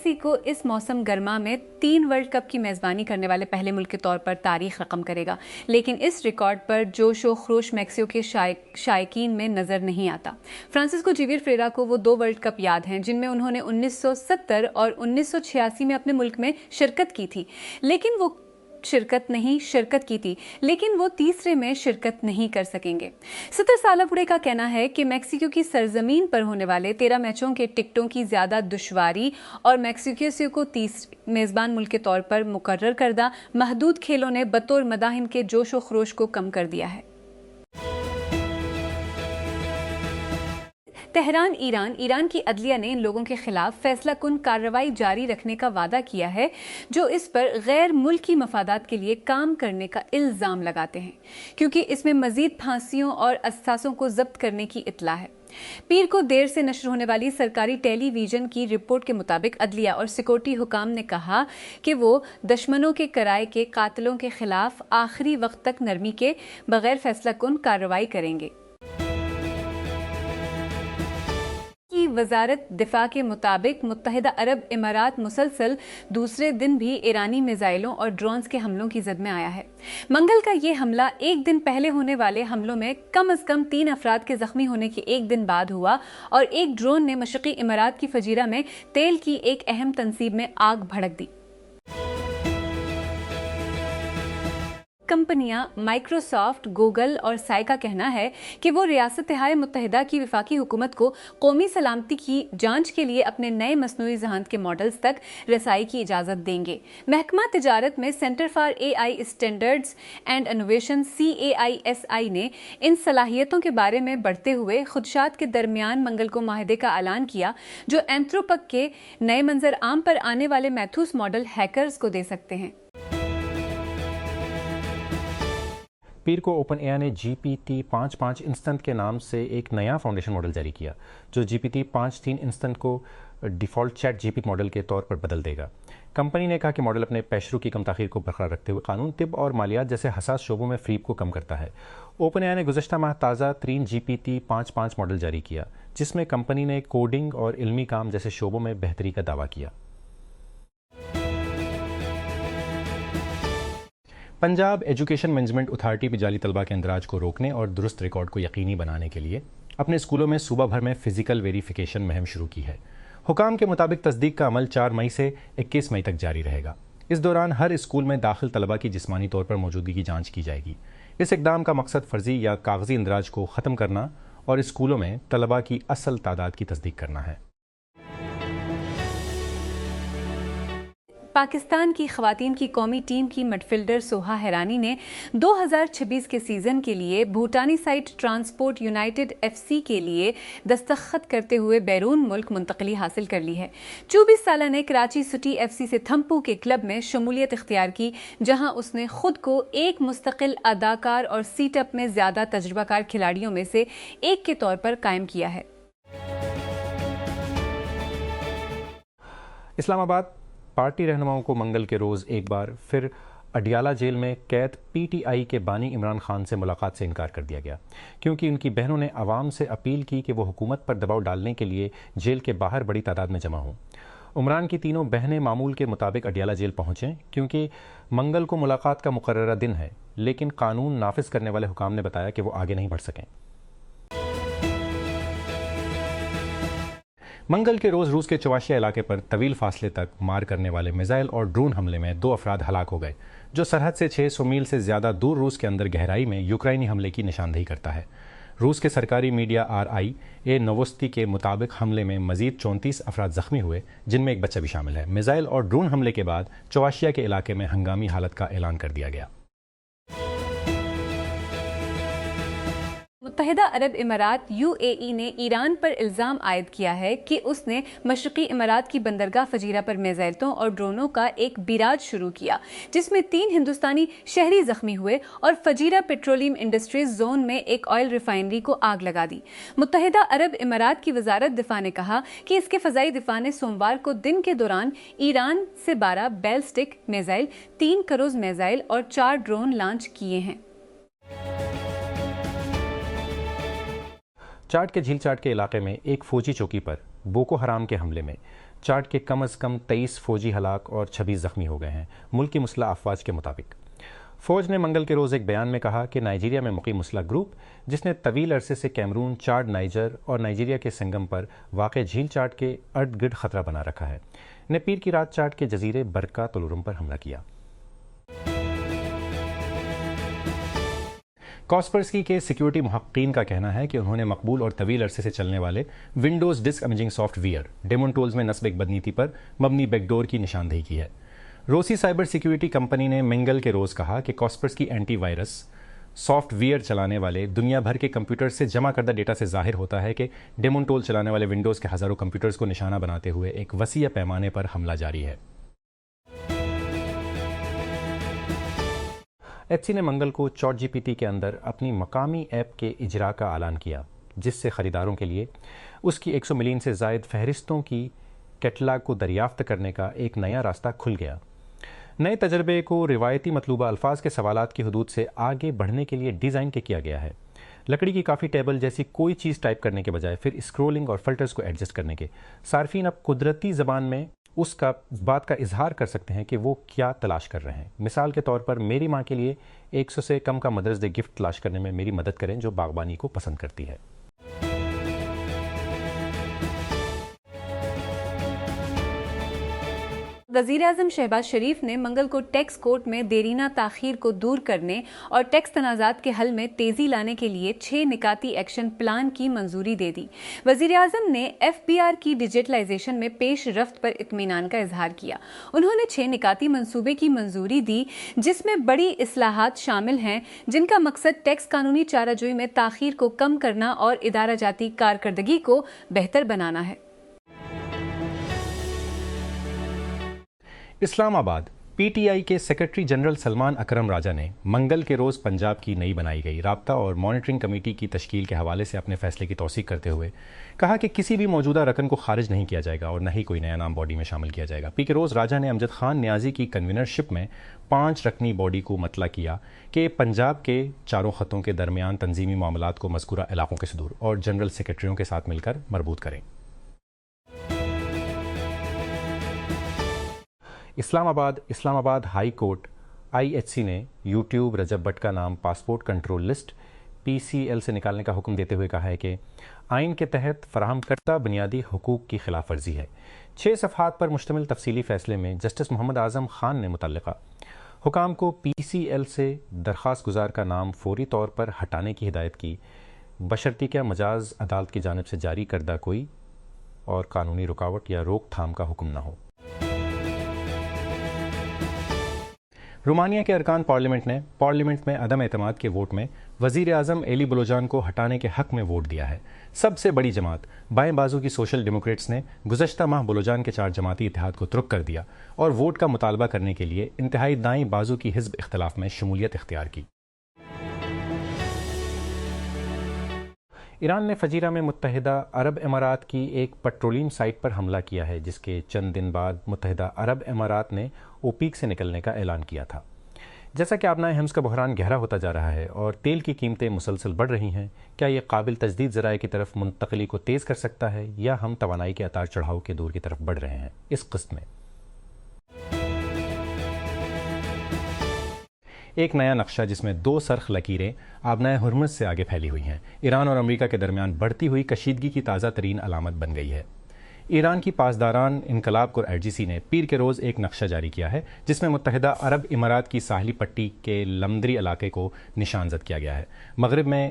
Mexico اس موسم گرما میں 3 ورلڈ کپ کی میزبانی کرنے والے پہلے ملک کے طور پر تاریخ رقم کرے گا، لیکن اس ریکارڈ پر جوش و خروش میکسیکو کے شائقین میں نظر نہیں آتا۔ فرانسسکو جیویر فریرا کو وہ 2 ورلڈ کپ یاد ہیں جن میں انہوں نے 1970 اور 1986 میں اپنے ملک میں شرکت کی تھی، لیکن وہ تیسرے میں شرکت نہیں کر سکیں گے۔ 70 سالہ بوڑھے کا کہنا ہے کہ میکسیکو کی سرزمین پر ہونے والے 13 میچوں کے ٹکٹوں کی زیادہ دشواری اور میکسیکو کو میزبان ملک کے طور پر مقرر کردہ محدود کھیلوں نے بطور مداحن کے جوش و خروش کو کم کر دیا ہے۔ تہران، ایران کی عدلیہ نے ان لوگوں کے خلاف فیصلہ کن کارروائی جاری رکھنے کا وعدہ کیا ہے جو اس پر غیر ملکی مفادات کے لیے کام کرنے کا الزام لگاتے ہیں، کیونکہ اس میں مزید پھانسیوں اور اثاثوں کو ضبط کرنے کی اطلاع ہے۔ پیر کو دیر سے نشر ہونے والی سرکاری ٹیلی ویژن کی رپورٹ کے مطابق عدلیہ اور سیکورٹی حکام نے کہا کہ وہ دشمنوں کے کرائے کے قاتلوں کے خلاف آخری وقت تک نرمی کے بغیر فیصلہ کن کارروائی کریں گے۔ وزارت دفاع کے مطابق متحدہ عرب امارات مسلسل دوسرے دن بھی ایرانی میزائلوں اور ڈرونز کے حملوں کی زد میں آیا ہے۔ منگل کا یہ حملہ ایک دن پہلے ہونے والے حملوں میں کم از کم 3 افراد کے زخمی ہونے کے ایک دن بعد ہوا اور ایک ڈرون نے مشرقی امارات کی فجیرہ میں تیل کی ایک اہم تنصیب میں آگ بھڑک دی۔ کمپنیاں مائیکروسافٹ، گوگل اور سائی کا کہنا ہے کہ وہ ریاستہائے متحدہ کی وفاقی حکومت کو قومی سلامتی کی جانچ کے لیے اپنے نئے مصنوعی ذہانت کے ماڈلز تک رسائی کی اجازت دیں گے۔ محکمہ تجارت میں centre for a I standards and innovation CAISI نے ان صلاحیتوں کے بارے میں بڑھتے ہوئے خدشات کے درمیان منگل کو معاہدے کا اعلان کیا جو اینتھروپک کے نئے منظر عام پر آنے والے میتھوس ماڈل ہیکرز کو دے سکتے ہیں۔ پیر کو اوپن اے آئی نے GPT-5.5 انسٹنٹ کے نام سے ایک نیا فاؤنڈیشن ماڈل جاری کیا جو GPT-5.3 انسٹنٹ کو default chat G P model کے طور پر بدل دے گا۔ کمپنی نے کہا کہ ماڈل اپنے پیشرو کی کم تاخیر کو برقرار رکھتے ہوئے قانون، طب اور مالیات جیسے حساس شعبوں میں فریب کو کم کرتا ہے۔ اوپن اے آئی نے گزشتہ ماہ تازہ ترین GPT-5.5 ماڈل جاری کیا جس میں کمپنی نے کوڈنگ اور علمی کام جیسے شعبوں میں بہتری کا دعویٰ کیا۔ پنجاب ایجوکیشن مینجمنٹ اتھارٹی بھی جعلی طلبہ کے اندراج کو روکنے اور درست ریکارڈ کو یقینی بنانے کے لیے اپنے اسکولوں میں صوبہ بھر میں فزیکل ویریفیکیشن مہم شروع کی ہے۔ حکام کے مطابق تصدیق کا عمل 4 مئی سے 21 مئی تک جاری رہے گا۔ اس دوران ہر اسکول میں داخل طلبہ کی جسمانی طور پر موجودگی کی جانچ کی جائے گی۔ اس اقدام کا مقصد فرضی یا کاغذی اندراج کو ختم کرنا اور اسکولوں میں طلبہ کی اصل تعداد کی تصدیق کرنا ہے۔ پاکستان کی خواتین کی قومی ٹیم کی مڈفیلڈر سوہا ہیرانی نے 2026 کے سیزن کے لیے بھوٹانی سائٹ ٹرانسپورٹ یونائٹڈ FC کے لیے دستخط کرتے ہوئے بیرون ملک منتقلی حاصل کر لی ہے۔ 24 سالہ نے کراچی سٹی FC سے تھمپو کے کلب میں شمولیت اختیار کی جہاں اس نے خود کو ایک مستقل اداکار اور سیٹ اپ میں زیادہ تجربہ کار کھلاڑیوں میں سے ایک کے طور پر قائم کیا ہے۔ اسلام آباد پارٹی رہنماؤں کو منگل کے روز ایک بار پھر اڈیالہ جیل میں قید PTI کے بانی عمران خان سے ملاقات سے انکار کر دیا گیا کیونکہ ان کی بہنوں نے عوام سے اپیل کی کہ وہ حکومت پر دباؤ ڈالنے کے لیے جیل کے باہر بڑی تعداد میں جمع ہوں۔ عمران کی تینوں بہنیں معمول کے مطابق اڈیالہ جیل پہنچیں کیونکہ منگل کو ملاقات کا مقررہ دن ہے، لیکن قانون نافذ کرنے والے حکام نے بتایا کہ وہ آگے نہیں بڑھ سکیں۔ منگل کے روز روس کے چواشیا علاقے پر طویل فاصلے تک مار کرنے والے میزائل اور ڈرون حملے میں 2 افراد ہلاک ہو گئے جو سرحد سے 600 میل سے زیادہ دور روس کے اندر گہرائی میں یوکرائنی حملے کی نشاندہی کرتا ہے۔ روس کے سرکاری میڈیا RIA نووستی کے مطابق حملے میں مزید 34 افراد زخمی ہوئے جن میں ایک بچہ بھی شامل ہے۔ میزائل اور ڈرون حملے کے بعد چواشیا کے علاقے میں ہنگامی حالت کا اعلان کر دیا گیا۔ متحدہ عرب امارات UAE نے ایران پر الزام عائد کیا ہے کہ اس نے مشرقی امارات کی بندرگاہ فجیرہ پر میزائلوں اور ڈرونوں کا ایک بیراج شروع کیا جس میں 3 ہندوستانی شہری زخمی ہوئے اور فجیرہ پیٹرولیم انڈسٹریز زون میں ایک آئل ریفائنری کو آگ لگا دی۔ متحدہ عرب امارات کی وزارت دفاع نے کہا کہ اس کے فضائی دفاع نے سوموار کو دن کے دوران ایران سے 12 بیلسٹک میزائل، 3 کروز میزائل اور 4 ڈرون لانچ کیے ہیں۔ چاٹ کے جھیل چاٹ کے علاقے میں ایک فوجی چوکی پر بوکو حرام کے حملے میں چاڈ کے کم از کم 23 فوجی ہلاک اور 26 زخمی ہو گئے ہیں، ملک کی مسلح افواج کے مطابق۔ فوج نے منگل کے روز ایک بیان میں کہا کہ نائجیریا میں مقیم مسلح گروپ جس نے طویل عرصے سے کیمرون، چاڈ، نائجر اور نائجیریا کے سنگم پر واقع جھیل چاڈ کے ارد گرد خطرہ بنا رکھا ہے، نے پیر کی رات چاڈ کے جزیرے برکا تولورم پر حملہ کیا۔ کاسپرسکی کے سیکیورٹی محققین کا کہنا ہے کہ انہوں نے مقبول اور طویل عرصے سے چلنے والے Windows disk imaging software Daemon Tools میں نصب ایک بدنیتی پر مبنی بیک ڈور کی نشاندہی کی ہے۔ روسی سائبر سیکیورٹی کمپنی نے منگل کے روز کہا کہ کاسپرسکی اینٹی وائرس سافٹ ویئر چلانے والے دنیا بھر کے کمپیوٹر سے جمع کردہ ڈیٹا سے ظاہر ہوتا ہے کہ ڈیمون ٹول چلانے والے ونڈوز کے ہزاروں کمپیوٹرز کو نشانہ بناتے ہوئے ایک وسیع پیمانے پر حملہ جاری ہے۔ ایچ سی نے منگل کو چاٹ جی پی ٹی کے اندر اپنی مقامی ایپ کے اجرا کا اعلان کیا، جس سے خریداروں کے لیے اس کی 100 ملین سے زائد فہرستوں کی کیٹلاگ کو دریافت کرنے کا ایک نیا راستہ کھل گیا۔ نئے تجربے کو روایتی مطلوبہ الفاظ کے سوالات کی حدود سے آگے بڑھنے کے لیے ڈیزائن کیا گیا ہے، لکڑی کی کافی ٹیبل جیسی کوئی چیز ٹائپ کرنے کے بجائے پھر اسکرولنگ اور فلٹرز کو ایڈجسٹ کرنے کے صارفین اب قدرتی زبان میں اس بات کا اظہار کر سکتے ہیں کہ وہ کیا تلاش کر رہے ہیں۔ مثال کے طور پر میری ماں کے لیے 100 سے کم کا مدرس ڈے گفٹ تلاش کرنے میں میری مدد کریں جو باغبانی کو پسند کرتی ہے۔ وزیر اعظم شہباز شریف نے منگل کو ٹیکس کورٹ میں دیرینہ تاخیر کو دور کرنے اور ٹیکس تنازعات کے حل میں تیزی لانے کے لیے 6 نکاتی ایکشن پلان کی منظوری دے دی۔ وزیر اعظم نے ایف بی آر کی ڈیجیٹلائزیشن میں پیش رفت پر اطمینان کا اظہار کیا۔ انہوں نے 6 نکاتی منصوبے کی منظوری دی جس میں بڑی اصلاحات شامل ہیں، جن کا مقصد ٹیکس قانونی چارہ جوئی میں تاخیر کو کم کرنا اور ادارہ جاتی کارکردگی کو بہتر بنانا ہے۔ اسلام آباد پی ٹی آئی کے سیکرٹری جنرل سلمان اکرم راجہ نے منگل کے روز پنجاب کی نئی بنائی گئی رابطہ اور مانیٹرنگ کمیٹی کی تشکیل کے حوالے سے اپنے فیصلے کی توثیق کرتے ہوئے کہا کہ کسی بھی موجودہ رکن کو خارج نہیں کیا جائے گا اور نہ ہی کوئی نیا نام باڈی میں شامل کیا جائے گا۔ پی کے روز راجہ نے امجد خان نیازی کی کنوینرشپ میں 5 رکنی باڈی کو مطلع کیا کہ پنجاب کے چاروں خطوں کے درمیان تنظیمی معاملات کو مذکورہ علاقوں کے صدور اور جنرل سیکرٹریوں کے ساتھ مل کر مربوط کریں۔ Islamabad high court I H C نے یوٹیوب رجب بٹ کا نام passport control list P C L سے نکالنے کا حکم دیتے ہوئے کہا ہے کہ آئین کے تحت فراہم کردہ بنیادی حقوق کی خلاف ورزی ہے۔ 6 صفحات پر مشتمل تفصیلی فیصلے میں جسٹس محمد اعظم خان نے متعلقہ حکام کو پی سی ایل سے درخواست گزار کا نام فوری طور پر ہٹانے کی ہدایت کی، بشرطیکہ کہ مجاز عدالت کی جانب سے جاری کردہ کوئی اور قانونی رکاوٹ یا روک تھام کا حکم نہ ہو۔ رومانیہ کے ارکان پارلیمنٹ نے پارلیمنٹ میں عدم اعتماد کے ووٹ میں وزیر اعظم ایلی بلوجان کو ہٹانے کے حق میں ووٹ دیا ہے۔ سب سے بڑی جماعت بائیں بازو کی سوشل ڈیموکریٹس نے گزشتہ ماہ بلوجان کے 4 جماعتی اتحاد کو ترک کر دیا اور ووٹ کا مطالبہ کرنے کے لیے انتہائی دائیں بازو کی حزب اختلاف میں شمولیت اختیار کی۔ ایران نے فجیرہ میں متحدہ عرب امارات کی ایک پیٹرولیم سائٹ پر حملہ کیا ہے، جس کے چند دن بعد متحدہ عرب امارات نے اوپیک سے نکلنے کا اعلان کیا تھا۔ جیسا کہ آبنائے حمز کا بحران گہرا ہوتا جا رہا ہے اور تیل کی قیمتیں مسلسل بڑھ رہی ہیں، کیا یہ قابل تجدید ذرائع کی طرف منتقلی کو تیز کر سکتا ہے یا ہم توانائی کے اتار چڑھاؤ کے دور کی طرف بڑھ رہے ہیں؟ اس قسط میں ایک نیا نقشہ جس میں 2 سرخ لکیریں آبنائے ہرمز سے آگے پھیلی ہوئی ہیں، ایران اور امریکہ کے درمیان بڑھتی ہوئی کشیدگی کی تازہ ترین علامت بن گئی ہے۔ ایران کی پاسداران انقلاب کور آئی جی سی نے پیر کے روز ایک نقشہ جاری کیا ہے جس میں متحدہ عرب امارات کی ساحلی پٹی کے لمدری علاقے کو نشان زد کیا گیا ہے۔ مغرب میں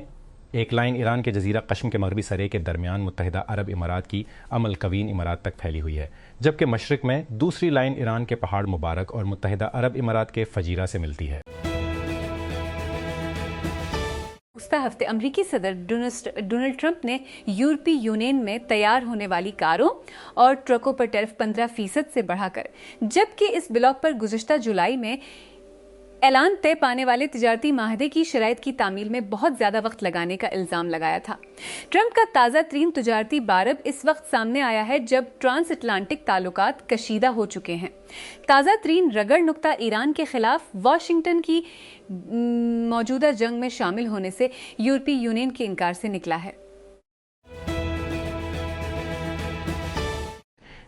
ایک لائن ایران کے جزیرہ قشم کے مغربی سرے کے درمیان متحدہ عرب امارات کی کوین امارات تک پھیلی ہوئی ہے، جبکہ مشرق میں دوسری لائن ایران کے پہاڑ مبارک اور متحدہ عرب امارات کے فجیرہ سے ملتی ہے۔ گزشتہ ہفتے امریکی صدر ڈونلڈ ٹرمپ نے یورپی یونین میں تیار ہونے والی کاروں اور ٹرکوں پر ٹیرف 15% سے بڑھا کر، جبکہ اس بلاک پر گزشتہ جولائی میں اعلان طے پانے والے تجارتی معاہدے کی شرائط کی تعمیل میں بہت زیادہ وقت لگانے کا الزام لگایا تھا۔ ٹرمپ کا تازہ ترین تجارتی بارب اس وقت سامنے آیا ہے جب ٹرانس اٹلانٹک تعلقات کشیدہ ہو چکے ہیں۔ تازہ ترین رگڑ نقطہ ایران کے خلاف واشنگٹن کی موجودہ جنگ میں شامل ہونے سے یورپی یونین کے انکار سے نکلا ہے۔